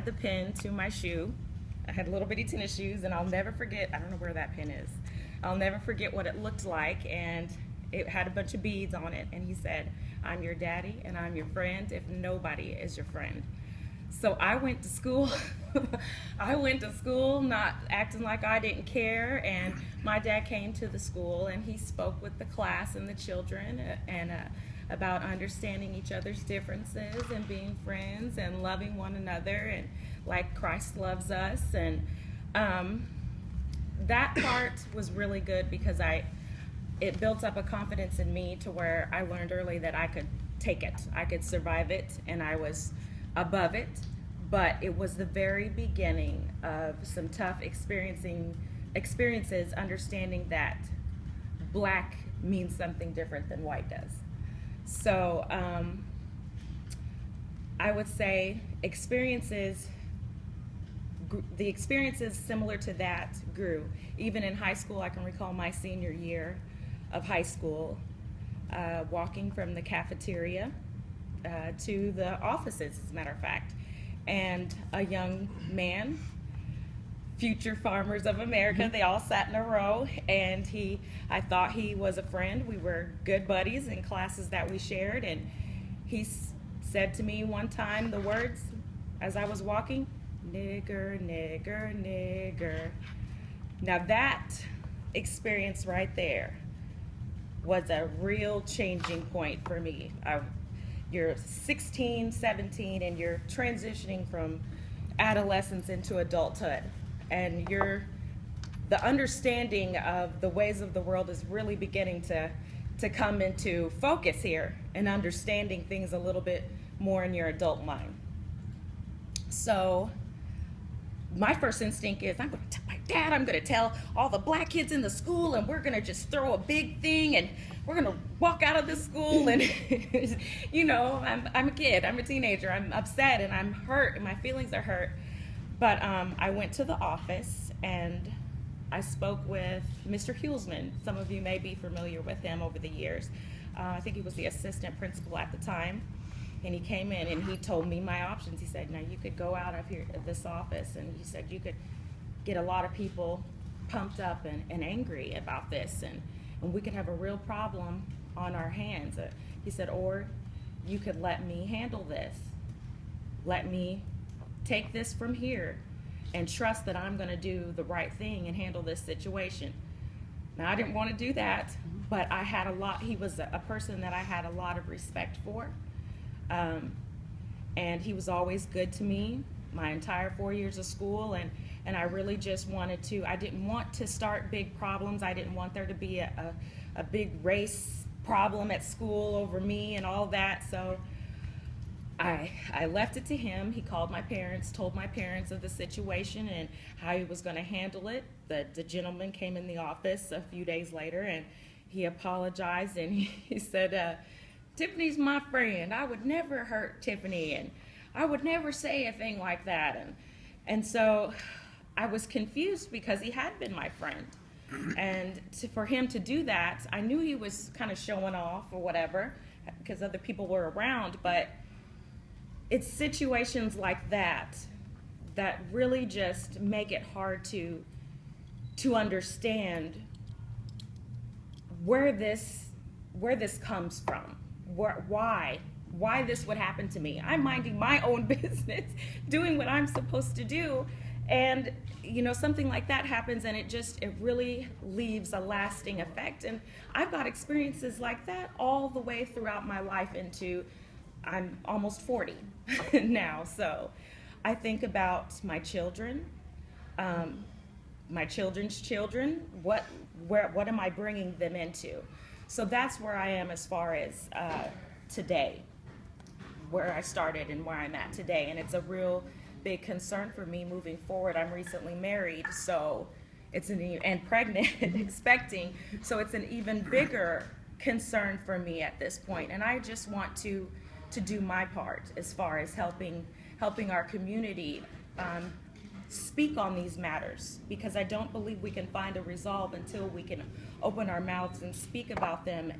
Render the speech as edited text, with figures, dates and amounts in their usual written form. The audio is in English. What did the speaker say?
tied the pin to my shoe. I had little bitty tennis shoes, and I'll never forget, I don't know where that pin is. I'll never forget what it looked like, and it had a bunch of beads on it, and he said, "I'm your daddy and I'm your friend if nobody is your friend." So I went to school. I went to school not acting like I didn't care, and my dad came to the school and he spoke with the class and the children and about understanding each other's differences and being friends and loving one another and like Christ loves us. And that part was really good because it built up a confidence in me to where I learned early that I could take it, I could survive it, and I was above it. But it was the very beginning of some tough experiences, understanding that black means something different than white does. So I would say the experiences similar to that grew. Even in high school, I can recall my senior year of high school, walking from the cafeteria to the offices, as a matter of fact. And a young man, future farmers of America, they all sat in a row, and I thought he was a friend. We were good buddies in classes that we shared, and he said to me one time the words as I was walking, "Nigger, nigger, nigger." Now that experience right there was a real changing point for me. You're 16, 17, and you're transitioning from adolescence into adulthood. And the understanding of the ways of the world is really beginning to come into focus here, and understanding things a little bit more in your adult mind. So my first instinct is, I'm going to tell my dad, I'm going to tell all the black kids in the school, and we're going to just throw a big thing, and we're going to walk out of this school. And you know, I'm a kid, I'm a teenager, I'm upset and I'm hurt and my feelings are hurt. But I went to the office and I spoke with Mr. Hulsman. Some of you may be familiar with him over the years. I think he was the assistant principal at the time. And he came in and he told me my options. He said, "Now you could go out of here at this office," and he said you could get a lot of people pumped up and angry about this, and we could have a real problem on our hands. He said, "Or you could let me handle this. Let me take this from here and trust that I'm going to do the right thing and handle this situation." Now, I didn't want to do that, but he was a person that I had a lot of respect for. And he was always good to me my entire 4 years of school, and I really just I didn't want to start big problems. I didn't want there to be a big race problem at school over me and all that. So I left it to him. He called my parents, told my parents of the situation and how he was going to handle it. The gentleman came in the office a few days later and he apologized, and he said, "Tiffany's my friend. I would never hurt Tiffany, and I would never say a thing like that." And so I was confused because he had been my friend. And for him to do that, I knew he was kind of showing off or whatever because other people were around, but it's situations like that that really just make it hard to understand where this comes from. Why this would happen to me. I'm minding my own business, doing what I'm supposed to do, and you know, something like that happens, and it really leaves a lasting effect. And I've got experiences like that all the way throughout my life I'm almost 40 now. So I think about my children, my children's children. What am I bringing them into? So that's where I am as far as today, where I started and where I'm at today. And it's a real big concern for me moving forward. I'm recently married, so and pregnant, expecting, so it's an even bigger concern for me at this point. And I just want to do my part as far as helping our community speak on these matters, because I don't believe we can find a resolve until we can open our mouths and speak about them